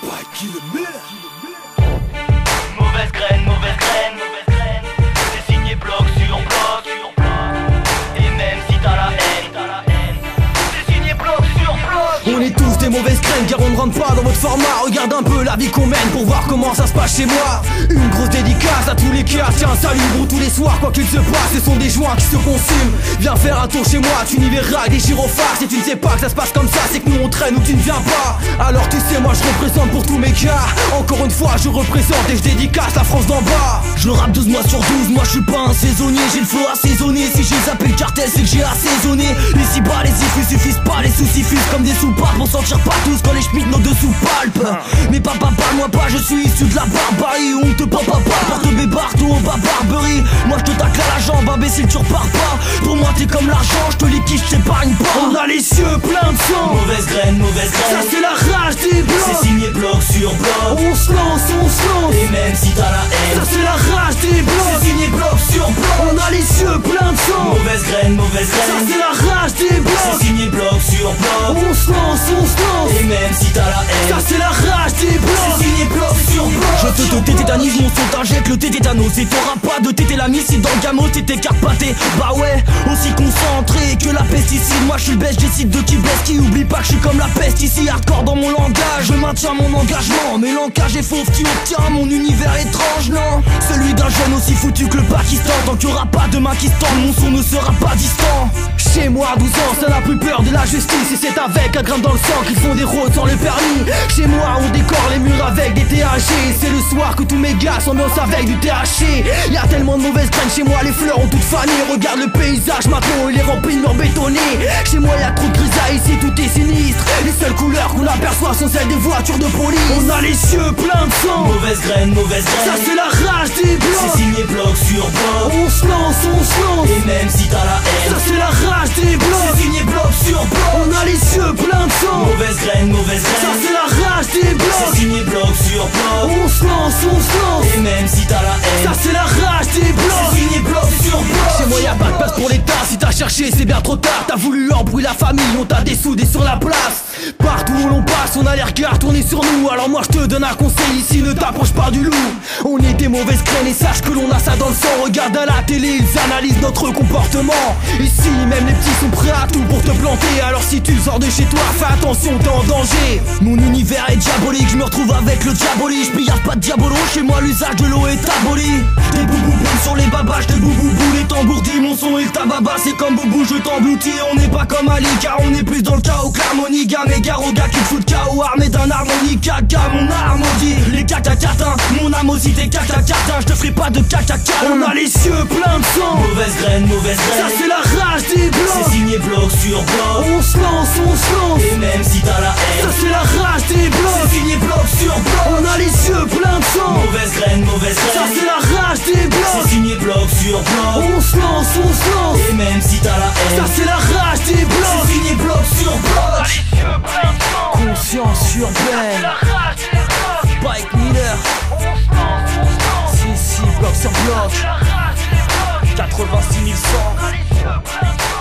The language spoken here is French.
Pas qui le merde. Mauvaise graine, mauvaise graine, mauvaise graine. C'est signé bloc sur bloc. Et même si t'as la haine, c'est signé bloc sur bloc. On est tous des mauvaises graines car on ne rentre pas dans votre format. Regarde un peu la vie qu'on mène pour voir comment ça se passe chez moi. Une grosse dédicace à tous les cas. Tiens, salut gros, tous les soirs quoi qu'il se passe, ce sont des joints qui se consument. Viens faire un tour chez moi, tu n'y verras des gyrophares. Si tu ne sais pas que ça se passe comme ça, c'est que nous on traîne ou tu ne viens pas. Alors tu sais, moi je représente pour tous mes gars. Encore une fois je représente et je dédicace la France d'en bas. Je rappe 12 mois sur 12, moi je suis pas un saisonnier. J'ai le flow assaisonné, si j'ai zappé le cartel c'est que j'ai assaisonné. Ici bas les ifus suffisent pas, les soucis fusent comme des soupapes. On s'en tire pas tous quand les schmitts nos dessous palpent. Mais papa parle-moi pas, je suis issu de la barbarie. On te papa porte bébar tout au bas barberie. Moi je te tacle à la jambe, imbécile tu repars pas. Pour moi t'es comme l'argent, je te liquide, je t'épargne pas. On a les cieux pleins de sang. Mauvaise graine, mauvaise graine. Ça c'est la rage des blocs. C'est signé bloc sur bloc. On se lance, on se lance. Et même si t'as la haine, Ça c'est la rage des blocs. c'est signé bloc sur bloc. On a les cieux pleins de sang. Mauvaise graine, mauvaise Ça graine. c'est la rage des C'est blocs. signé bloc sur bloc. On se lance, on se lance. Et même si t'as la Ça haine, c'est la rage des c'est blocs. signé bloc sur bloc. Je te tétanise, mon son t'injecte le tétanos. Et t'auras pas de tété la si dans le gamo t'étais carpaté. Bah ouais, aussi concentré que la pesticide. Moi je suis le best, j'décide de qui blesse qui. Oublie pas que je suis comme la peste ici, hardcore dans mon langage. Je maintiens mon engagement, mais l'ancage est fauve, tu obtiens mon univers étrange, non. Celui d'un jeune aussi foutu que le Pakistan. Tant qu'il y aura pas de main qui se tendent, mon son ne sera pas distant. Chez moi à 12 ans, ça n'a plus peur de la justice. Et c'est avec un grain dans le sang qu'ils font des rôles sans le permis. Chez moi on décore les murs avec des THC. C'est le soir que tous mes gars s'ambiancent avec du THC. Y'a tellement de mauvaises graines chez moi, les fleurs ont toutes fané. Regarde le paysage maintenant, il est rempli de murs bétonnés. Chez moi y'a trop de grisailles, ici tout est sinistre. Les seules couleurs qu'on aperçoit sont celles des voitures de police. On a les cieux pleins de sang. Mauvaise graine, mauvaise Ça graine. c'est la rage des C'est blocs. signé bloc sur bloc. On se lance, on se lance. Et même si t'as la Ça haine, c'est la rage des blocs. c'est signé bloc sur bloc. On a les cieux pleins de sang. Mauvaise graine, mauvaise Ça graine. c'est la rage des blocs. C'est signé bloc sur bloc. On se lance, on se lance. Et même si t'as la Ça haine, c'est la rage des blocs. c'est signé bloc sur bloc. Chez moi y'a pas de place pour l'État, si t'as cherché c'est bien trop tard. T'as voulu embrouiller la famille, on t'a dessoudé sur la place. Partout où l'on passe, on a les regards tournés sur nous. Alors moi je te donne un conseil ici, ne t'approche pas du loup. On est des mauvaises graines et sache que l'on a ça dans le sang. Regarde à la télé, ils analysent notre comportement. Ici même les petits sont prêts à tout pour te planter. Alors si tu sors de chez toi, fais attention, t'es en danger. Mon univers est diabolique, je me retrouve avec le diaboli. Je pillage pas de diabolo, chez moi l'usage de l'eau est aboli. Des boubou sur les babas, des boubou les tambourdis. Mon son et le tababa, c'est comme boubou, je t'engloutis. On n'est pas comme Ali, car on est plus dans le chaos que l'harmonie. Mes gars au gars qui foutent KO, armé d'un harmonica. Mon harmonie, les caca-catins. Mon âme aussi t'es caca-catins. Je te ferai pas de caca-catins. On a les cieux pleins de sang. Mauvaise graine, mauvaise Ça graine. c'est la rage des blocs. C'est signé bloc sur bloc. On se lance, on se lance. Et même si t'as la Ça haine, c'est la rage des blocs. c'est signé bloc sur bloc. On a les cieux pleins de sang. Mauvaise graine, mauvaise Ça graine. c'est la rage des C'est blocs. signé bloc sur bloc. On se lance, on se lance. Et même si t'as la Ça haine, c'est la rage des blocs. c'est signé bloc sur bloc. Conscience urbaine. Bike Miller. Si, bloc sur bloc. 86 100.